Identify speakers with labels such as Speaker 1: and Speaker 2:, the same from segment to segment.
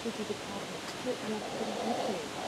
Speaker 1: city department took the opportunity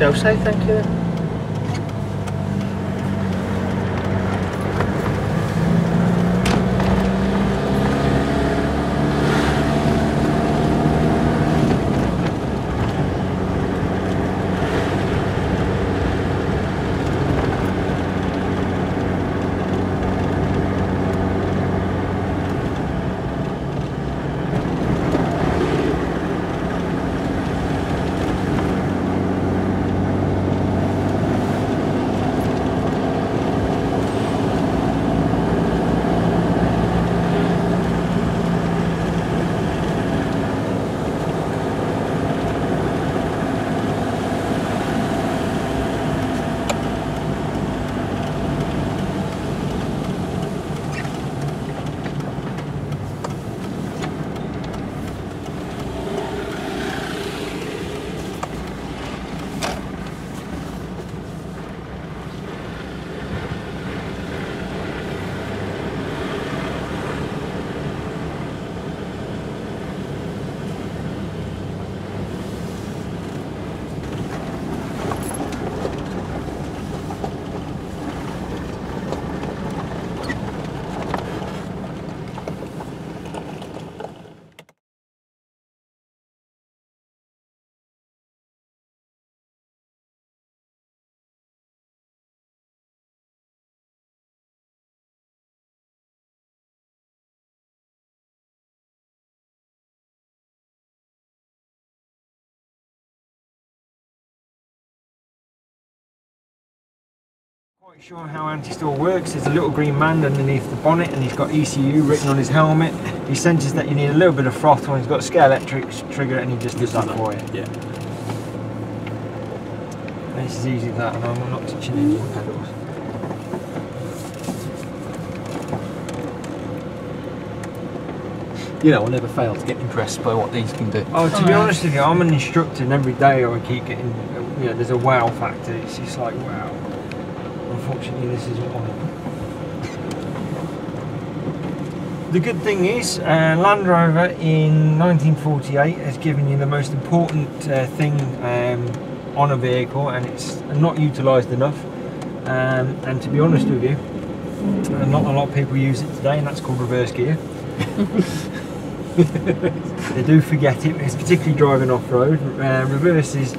Speaker 2: Go say thank you then. Quite sure how anti-stall works. There's a little green man underneath the bonnet and he's got ECU written on his helmet. He senses that you need a little bit of throttle and he's got a scale electric trigger and he just does that for you.
Speaker 3: Yeah.
Speaker 2: And it's as easy as that, and I'm not touching any of the pedals.
Speaker 3: You know, I'll never fail to get impressed by what these can do.
Speaker 2: Oh, to be honest with you, I'm an instructor and every day I keep getting, you know, there's a wow factor. It's just like, wow. Unfortunately, this isn't one of them. The good thing is, Land Rover in 1948 has given you the most important thing on a vehicle, and it's not utilised enough. And to be honest with you, not a lot of people use it today, and that's called reverse gear. They do forget it. It's particularly driving off-road. Reverse is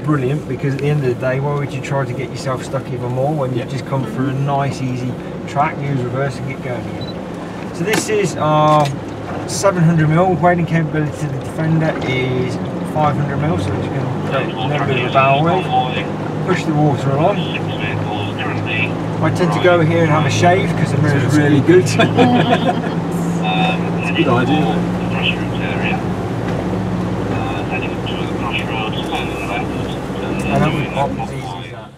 Speaker 2: brilliant because at the end of the day, why would you try to get yourself stuck even more when you've just come through a nice easy track? Use reverse and get going again. So this is our 700mm wading capability to the Defender is 500mm, so we're just going to do a little bit of a bow wave, push the water along. I tend to go here and have a shave because the mirror is really good.
Speaker 3: It's a good idea.
Speaker 2: And that was pop as easy as that.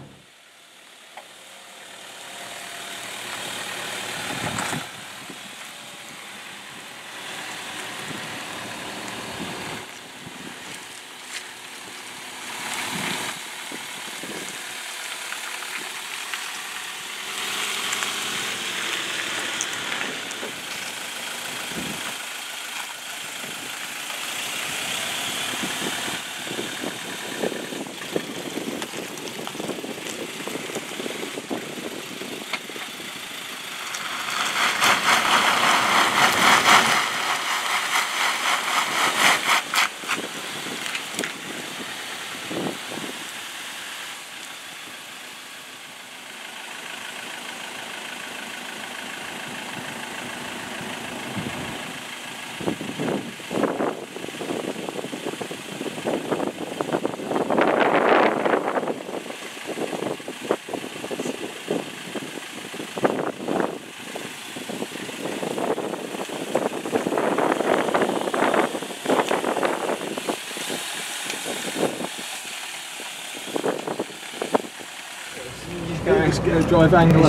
Speaker 3: Just go drive angle.
Speaker 2: Yeah.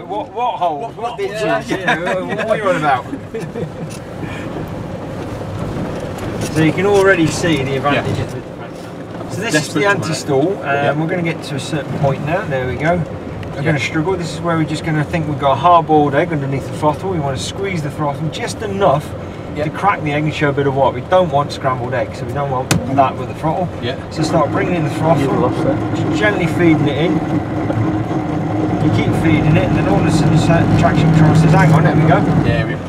Speaker 2: What holes? What ditches? What are you on about? So you can already see the advantage of it. So this is the anti-stall. We're going to get to a certain point now. There we go. We're going to struggle. This is where we're just going to think we've got a hard-boiled egg underneath the throttle. We want to squeeze the throttle just enough to crack the egg and show a bit of what. We don't want scrambled eggs, so we don't want that with the throttle. So start bringing in the throttle, gently feeding it in. You keep feeding it, and then all of a sudden the traction control says, hang on, there we go.
Speaker 3: There we go.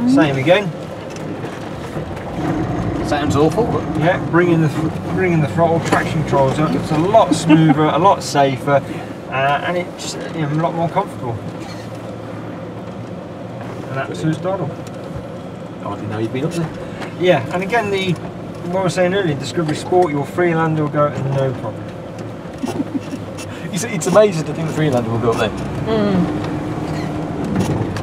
Speaker 2: Same again.
Speaker 3: Sounds awful, but
Speaker 2: yeah, bringing the throttle, traction controls up. It's a lot smoother, a lot safer, and it's a lot more comfortable. And that's who's Doddle.
Speaker 3: I didn't know you'd been up there.
Speaker 2: Yeah, and again, what I was saying earlier, Discovery Sport, your Freelander will go at no problem.
Speaker 3: It's amazing to think the Freelander will go up there.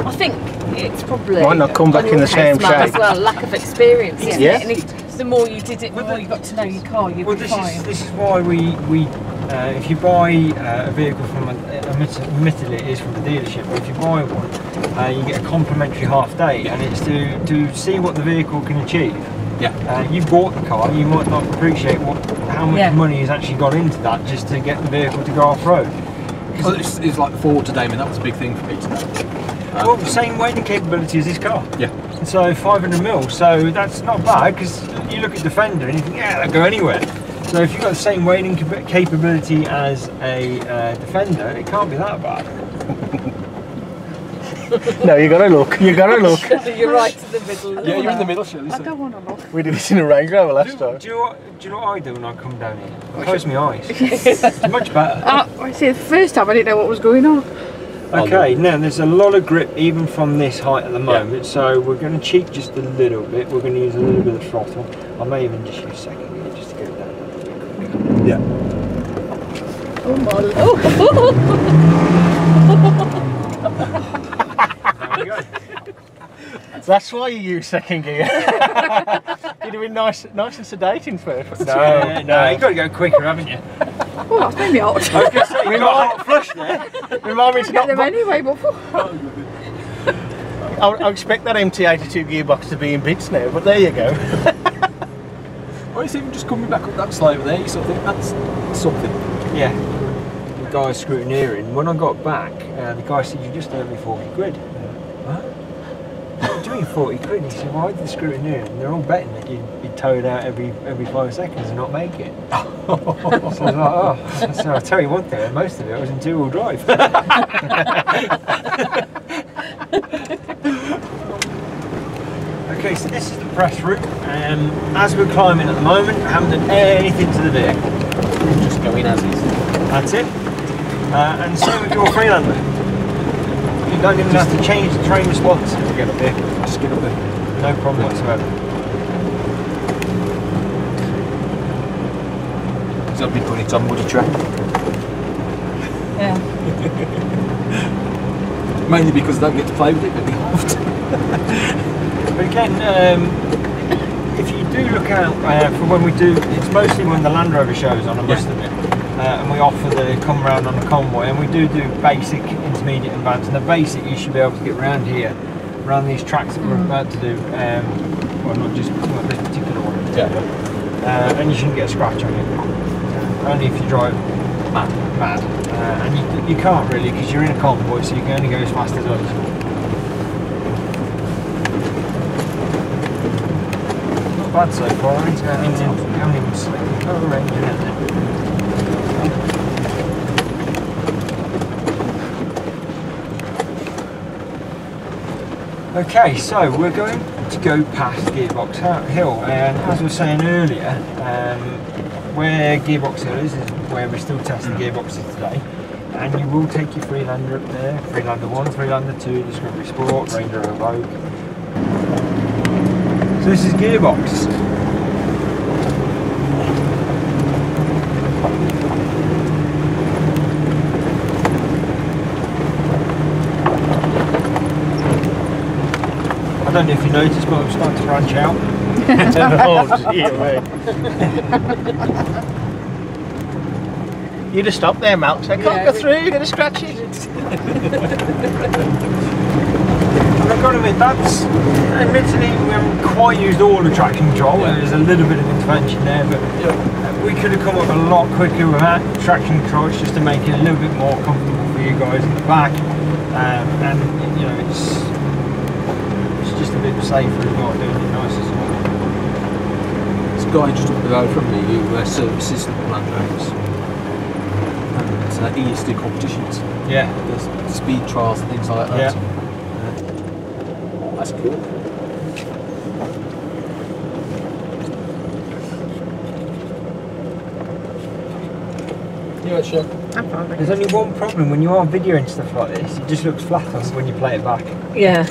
Speaker 1: I think it's probably
Speaker 4: might not come back in the same shape
Speaker 1: as well. Lack of experience, isn't
Speaker 4: Yeah.
Speaker 1: it? And the more you did it, the more you got to know your car. You'd be fine.
Speaker 2: This is why we if you buy a vehicle from admittedly it is from the dealership, but if you buy one, you get a complimentary half day, and it's to see what the vehicle can achieve. You bought the car, you might not appreciate how much money has actually gone into that just to get the vehicle to go off road.
Speaker 3: Well, it's like the Ford today. I mean, that was a big thing for me today.
Speaker 2: Well, same weighting capability as this car.
Speaker 3: Yeah.
Speaker 2: So 500mm, so that's not bad, because you look at Defender and you think, yeah, that'll go anywhere. So if you've got the same weighting capability as a Defender, it can't be that bad.
Speaker 4: No, you gotta look. You gotta look.
Speaker 1: You're right to the middle.
Speaker 3: Yeah, you're in the middle, Shirley.
Speaker 1: I don't want to look.
Speaker 4: We did this in a Range Rover last time.
Speaker 2: Do you know what I do when I come down here? I close my eyes. It's much better.
Speaker 1: I see, the first time I didn't know what was going on.
Speaker 2: Okay, now there's a lot of grip even from this height at the moment, so we're going to cheat just a little bit. We're going to use a little bit of throttle. I may even just use second gear just to get it down.
Speaker 3: Yeah.
Speaker 1: Oh my lord.
Speaker 2: There we go.
Speaker 4: That's why you use second gear. You'd have been nice and sedating first.
Speaker 2: No, you've got to go quicker, haven't you?
Speaker 1: Oh, that's made me hot.
Speaker 2: I was going to say, you got a hot flush there.
Speaker 4: Remind me to
Speaker 1: Get
Speaker 4: not.
Speaker 1: them anyway, but
Speaker 4: I expect that MT82 gearbox to be in bits now, but there you go.
Speaker 3: Well, it's even just coming back up that slope there, you sort of think that's something.
Speaker 2: Yeah. The guy scrutineering, when I got back, the guy said, you just owed me 40 quid. What? What are you doing 40 quid? He said, why did the scrutineering? They're all betting that you'd be towed out every 5 seconds and not make it. So I was like, oh. So I'll tell you one thing, most of it was in 2-wheel drive. Okay, so this is the press route. As we're climbing at the moment, I haven't done anything to the vehicle.
Speaker 3: Just going as is.
Speaker 2: That's it. And same with your Freelander. You don't even have to change the train response to get up here.
Speaker 3: Just get up there.
Speaker 2: No problem whatsoever.
Speaker 3: So I've been putting it on muddy track.
Speaker 1: yeah.
Speaker 3: Mainly because I don't get to play with it very often.
Speaker 2: But again, if you do look out for when we do, it's mostly when the Land Rover shows on, I must admit. And we offer the come round on the convoy, and we do basic, intermediate, and advanced. And the basic, you should be able to get around here, around these tracks that we're about to do. Well, not this particular one.
Speaker 3: Yeah.
Speaker 2: And you shouldn't get a scratch on it. Only if you drive mad. And you can't really, because you're in a convoy, so you can only go as fast as us. Not bad so far. It's going in. We haven't even slipped the range in it. Okay, so we're going to go past Gearbox Hill, and as I was saying earlier, where Gearbox Hill is where we're still testing gearboxes today, and you will take your Freelander up there, Freelander 1, Freelander 2, Discovery Sport, Ranger Evoque. So this is Gearbox. I don't know if you noticed, but I'm starting to branch out.
Speaker 4: Oh dear me. You'd have stopped there, Mel. Say, can't go through, you're going to scratch it.
Speaker 2: I've got to admit, that's admittedly we haven't quite used all the traction control. There's a little bit of intervention there, but we could have come up a lot quicker without traction control. It's just to make it a little bit more comfortable for you guys in the back, and you know, it's just a bit safer as well, doing it nice as well.
Speaker 3: There's a guy just up the road from me who services Land Rovers. And he used to do competitions.
Speaker 2: Yeah.
Speaker 3: There's speed trials and things like that.
Speaker 2: Yeah.
Speaker 3: That's cool. Yeah, sure.
Speaker 2: There's only one problem when you are videoing stuff like this, it just looks flat on when you play it back.
Speaker 1: Yeah.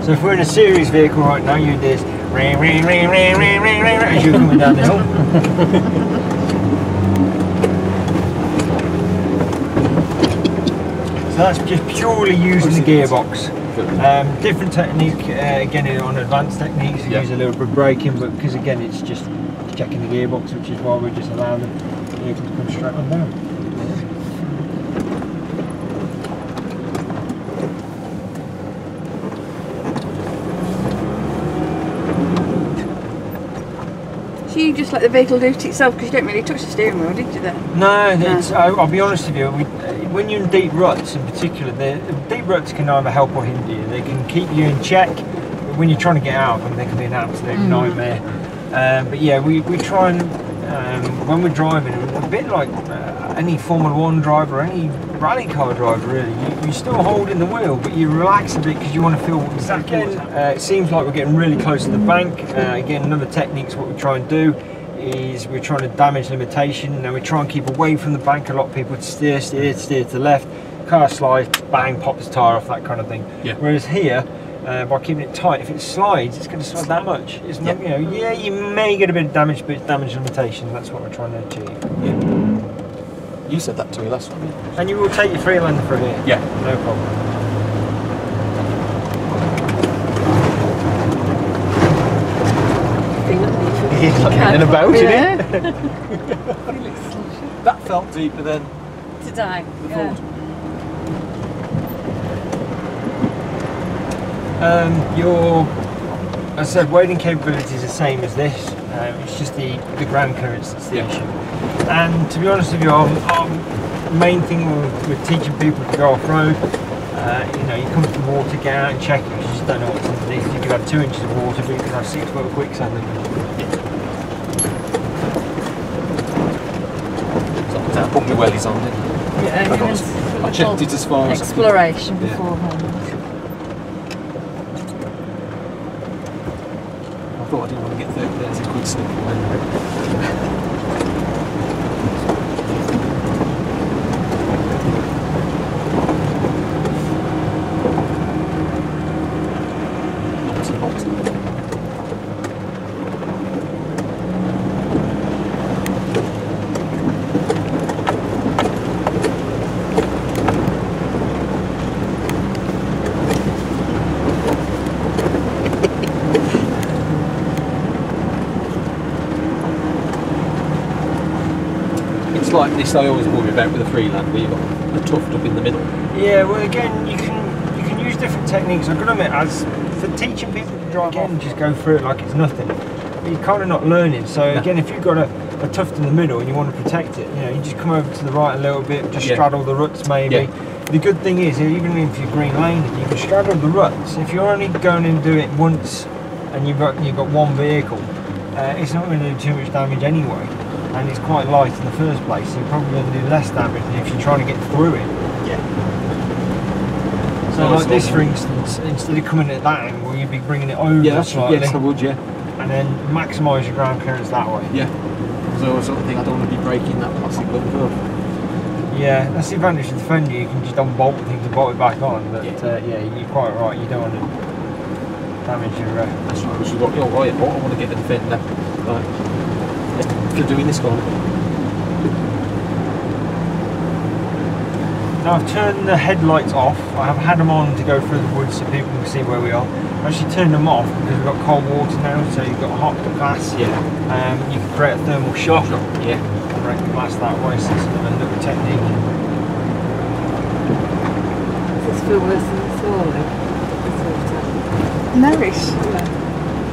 Speaker 2: So if we're in a series vehicle right now, you do this ring, ring, ring, ring, ring, ring, ring, as you're coming down the hill. So that's just purely using the gearbox. Different technique, again on advanced techniques, you use a little bit of braking, but because again it's just checking the gearbox, which is why we just allow the vehicle to come straight on down.
Speaker 1: So you just let the vehicle do it itself, because you don't really touch the steering wheel, did you then?
Speaker 2: No, it's, I'll be honest with you, when you're in deep ruts in particular, deep ruts can either help or hinder you. They can keep you in check, but when you're trying to get out of them, they can be an absolute nightmare. But yeah, we try and, when we're driving, a bit like any Formula 1 driver, any rally car driver really. You're still holding the wheel, but you relax a bit because you want to feel exactly it seems like we're getting really close to the bank. Again, another technique, what we try and do is we're trying to damage limitation. Now we try and keep away from the bank. A lot of people steer to the left, car slides, bang, pops the tyre off, that kind of thing. Yeah. Whereas here, by keeping it tight, if it slides, it's going to slide that much. It's not, you know, yeah, you may get a bit of damage, but it's damage limitation. That's what we're trying to achieve.
Speaker 3: Yeah. You said that to me last time.
Speaker 2: And you will take your freelander through here?
Speaker 3: Yeah.
Speaker 2: No problem.
Speaker 4: He's like in a boat, isn't it?
Speaker 3: That felt deeper than
Speaker 1: Today.
Speaker 3: the Ford.
Speaker 2: Your, as I said, wading capability is the same as this. It's just the ground clearance that's the issue. And to be honest with you, our main thing with teaching people to go off-road, you know, you come to the water, get out and check it, because you just don't know what's underneath. You could have 2 inches of water, but you could have 6 foot of quicksand underneath.
Speaker 3: I put my wellies on, didn't I?
Speaker 1: Yeah,
Speaker 3: I checked it as far as
Speaker 1: exploration beforehand.
Speaker 3: I thought I didn't want to get 30,000 quid slip away. Like this, I always worry about with a freeland where you've got the tuft up in the middle.
Speaker 2: Yeah, well, again, you can use different techniques. I've got to admit, as for teaching people to drive, again, just go through it like it's nothing. But you're kind of not learning. So again, if you've got a tuft in the middle and you want to protect it, you know, you just come over to the right a little bit, just straddle the ruts maybe. The good thing is, even if you're green laning, you can straddle the ruts. If you're only going and do it once, and you've got one vehicle, it's not going to do too much damage anyway. And it's quite light in the first place, so you're probably going to do less damage than if you're trying to get through it.
Speaker 3: Yeah.
Speaker 2: So like this, for instance, instead of coming at that angle, you'd be bringing it over slightly.
Speaker 3: Yes, I would, yeah.
Speaker 2: And then maximise your ground clearance that way.
Speaker 3: Yeah. So I sort of think I don't want to be breaking that plastic lump up.
Speaker 2: Yeah, that's the advantage of the Fender. You can just unbolt the thing to bolt it back on. But yeah, you're quite right. You don't want to damage your.
Speaker 3: That's right. Which is what I want to get the Fender. Right. For doing this one.
Speaker 2: Now I've turned the headlights off. I have had them on to go through the woods so people can see where we are. I've actually turned them off because we've got cold water now, so you've got hot glass. Yeah. You can create a thermal shock. Yeah. And break the glass that way, so it's another technique.
Speaker 1: Does this feel worse than the Solihull? No-ish.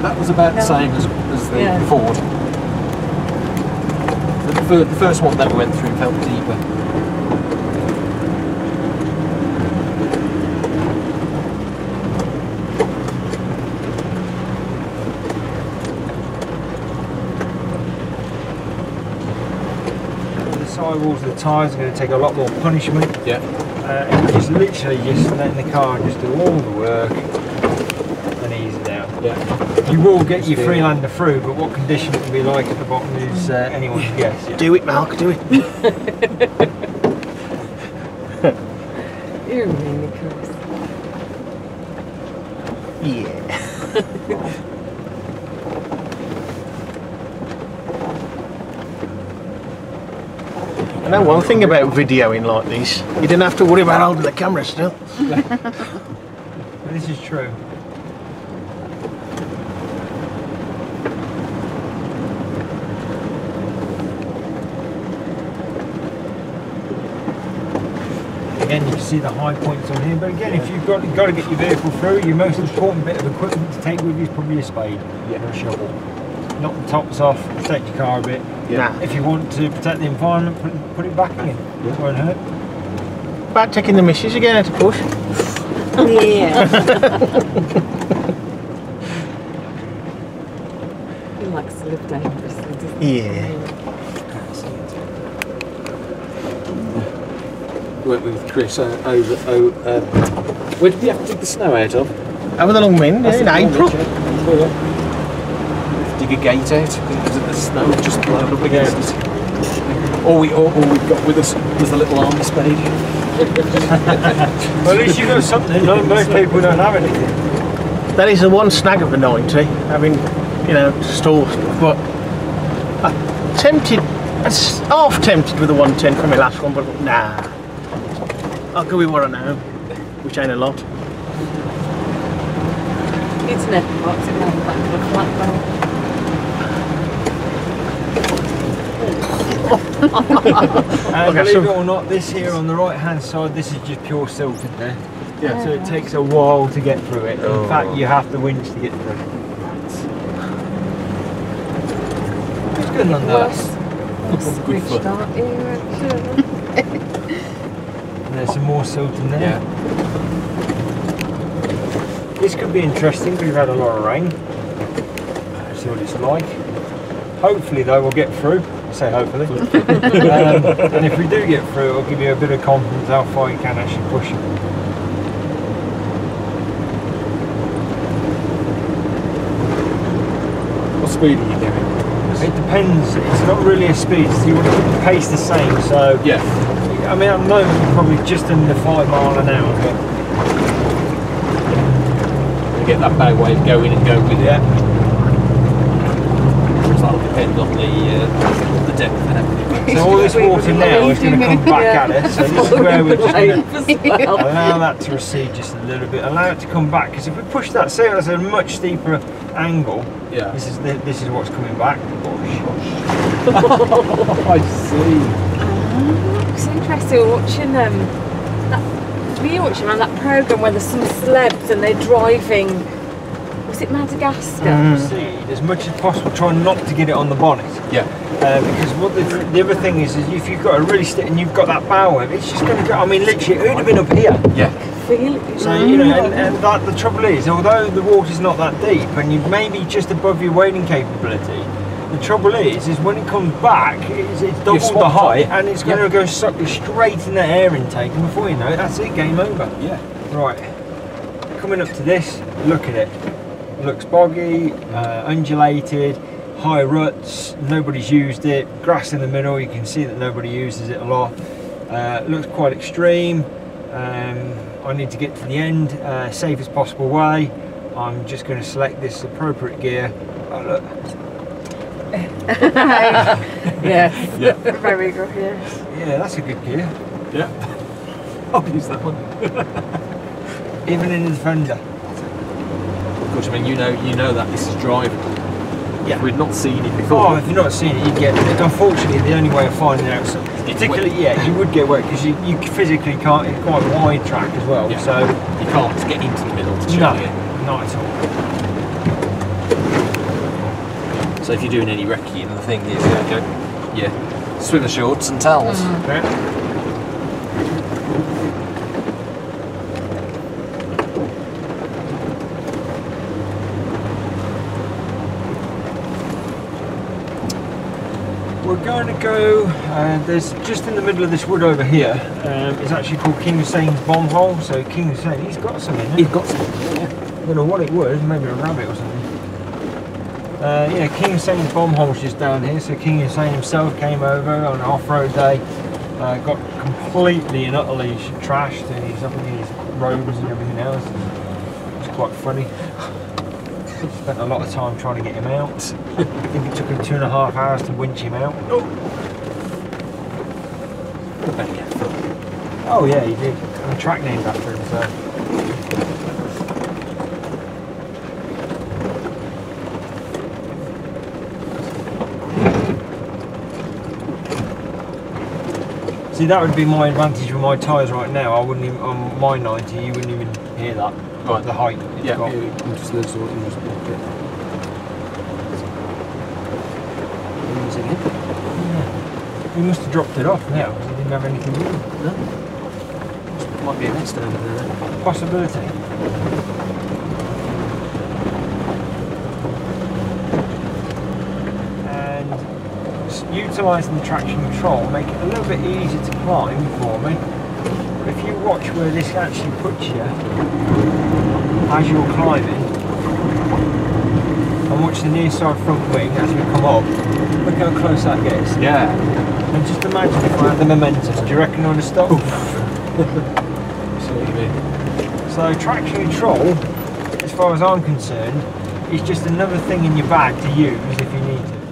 Speaker 3: That was about the same as the Ford. The first one that we went through felt deeper.
Speaker 2: The sidewalls of the tyres are going to take a lot more punishment.
Speaker 3: Yeah.
Speaker 2: It's literally just letting the car just do all the work and ease it out. Yeah. You will get your freelander through, but what condition it will be like at the bottom is anyone's guess. Yeah.
Speaker 4: Do it, Mark, do it.
Speaker 1: You're really close.
Speaker 4: Yeah. I know one thing about videoing like this, you didn't have to worry about holding the camera still.
Speaker 2: This is true. Again, you can see the high points on here, but again, if you've got to get your vehicle through, your most important bit of equipment to take with you is probably a spade or a shovel. Knock the tops off, protect your car a bit.
Speaker 4: Yeah.
Speaker 2: If you want to protect the environment, put it back in. It won't hurt.
Speaker 4: About taking the missus again, how to push.
Speaker 1: Yeah. He likes to live dangerously, doesn't he?
Speaker 4: Yeah.
Speaker 3: Went with Chris over. Where did we have to dig the snow out of?
Speaker 4: Over the long wind, in April.
Speaker 3: Dig a gate out because the snow had just blown up against us. All we got with us was the little army spade.
Speaker 2: Well, at least you got something. Most people don't have anything.
Speaker 4: That is the one snag of the 90, having, you know, store stuff. But I'm half tempted with the 110 from my last one, but nah. I'll go with what I know, which ain't a lot.
Speaker 1: It's an epic box, it has back to a flat
Speaker 2: And believe it or not, this here on the right hand side, this is just pure silted there.
Speaker 3: Yeah.
Speaker 2: So it takes a while to get through it. In fact, you have to winch to get through it. It's good on that.
Speaker 3: Good fun.
Speaker 1: start here,
Speaker 2: And there's some more silt in there.
Speaker 3: Yeah.
Speaker 2: This could be interesting because we've had a lot of rain. See what it's like. Hopefully though we'll get through. I say hopefully. And if we do get through, it'll give you a bit of confidence how far you can actually push it.
Speaker 3: What speed are you doing?
Speaker 2: It depends. It's not really a speed. So you want to keep the pace the same. So
Speaker 3: Yeah.
Speaker 2: I mean, at the moment you're probably just under 5 miles an hour. But
Speaker 3: Get that bow wave going and go with it.
Speaker 2: yeah.
Speaker 3: That'll depend on the depth and everything.
Speaker 2: So all this water now is going to come back at us. So this is where we're just going to allow that to recede just a little bit. Allow it to come back. Because if we push that, say that's a much steeper angle.
Speaker 3: Yeah.
Speaker 2: This is what's coming back.
Speaker 3: I see.
Speaker 1: It's interesting watching were you watching on that programme where there's some celebs and they're driving, was it Madagascar?
Speaker 2: Proceed as much as possible. Try not to get it on the bonnet.
Speaker 3: Yeah.
Speaker 2: Because what the other thing is if you've got a really stick and you've got that bow wave, it's just going to go. I mean, literally, it would have been up here.
Speaker 3: Yeah.
Speaker 1: Feel it.
Speaker 2: So you know, and that the trouble is, although the water's not that deep and you may be just above your wading capability, the trouble is when it comes back, it's double the height and it's going to go suck you straight in that air intake, and before you know it, that's it, game over.
Speaker 3: Yeah.
Speaker 2: Right, coming up to this, look at it. Looks boggy, undulated, high ruts, nobody's used it, grass in the middle, you can see that nobody uses it a lot. Looks quite extreme. I need to get to the end, safest possible way. I'm just going to select this appropriate gear. Oh look.
Speaker 1: Yes.
Speaker 3: Yeah.
Speaker 1: Very good, yes.
Speaker 2: Yeah, that's a good gear.
Speaker 3: Yeah. I'll use that one.
Speaker 2: Even in the Defender.
Speaker 3: Of course, I mean, you know that this is driving.
Speaker 2: Yeah.
Speaker 3: We'd not seen it before.
Speaker 2: Oh, if you've not seen it, you get it. Unfortunately, the only way of finding out, particularly, yeah, you would get wet because you physically can't. It's quite a wide track as well,
Speaker 3: Yeah.
Speaker 2: so
Speaker 3: You can't get into the middle to
Speaker 2: no,
Speaker 3: check it.
Speaker 2: not at all.
Speaker 3: So if you're doing any recce, the thing is, swimmer shorts and towels.
Speaker 2: Yeah. We're going to go, there's just in the middle of this wood over here, it's actually called King Hussein's bomb hole. So King Hussein, he's got some in there.
Speaker 3: He's got some. Yeah.
Speaker 2: I don't know what it was, maybe a rabbit or something. Yeah, King Hussein's bomb hole's just down here. So King Hussein himself came over on an off-road day, got completely and utterly trashed, and he's up in his robes and everything else. It's quite funny. Spent a lot of time trying to get him out. I think it took him 2.5 hours to winch him out. Oh yeah, he did. And a track named after him, so. See, that would be my advantage with my tyres right now. I wouldn't even, on my 90, you wouldn't even hear that.
Speaker 3: Right.
Speaker 2: The height it's got.
Speaker 3: We'll just lose what you just block it. Using it.
Speaker 2: Yeah. We must have dropped it off now because we didn't have anything with it.
Speaker 3: No. Might be a nest over there.
Speaker 2: Possibility. And utilising the traction control, make it a little bit easier to climb for me. But if you watch where this actually puts you as you're climbing, and watch the near side front wing as we come up, look how close that gets.
Speaker 3: Yeah.
Speaker 2: And just imagine if I had the momentum, do you reckon I'd have stopped? So traction control, as far as I'm concerned, is just another thing in your bag to use if you need to.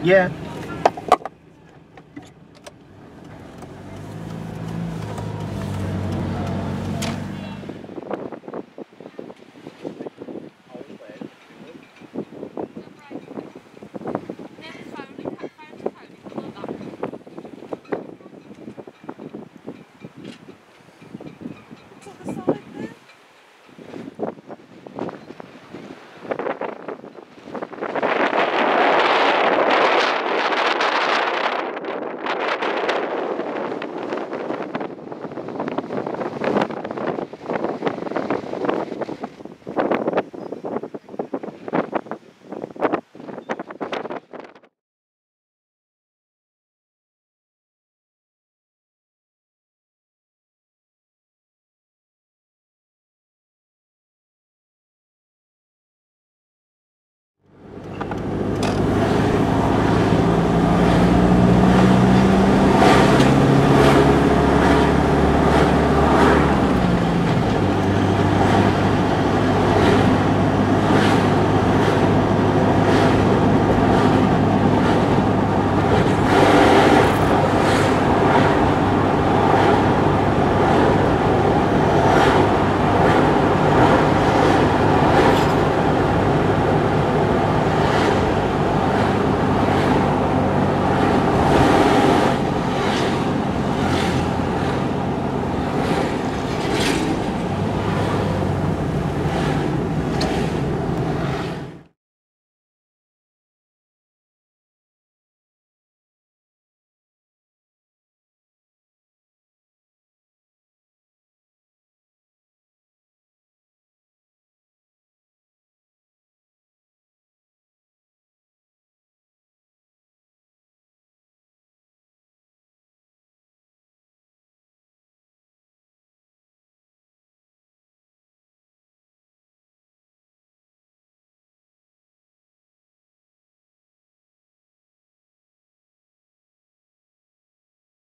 Speaker 4: Yeah.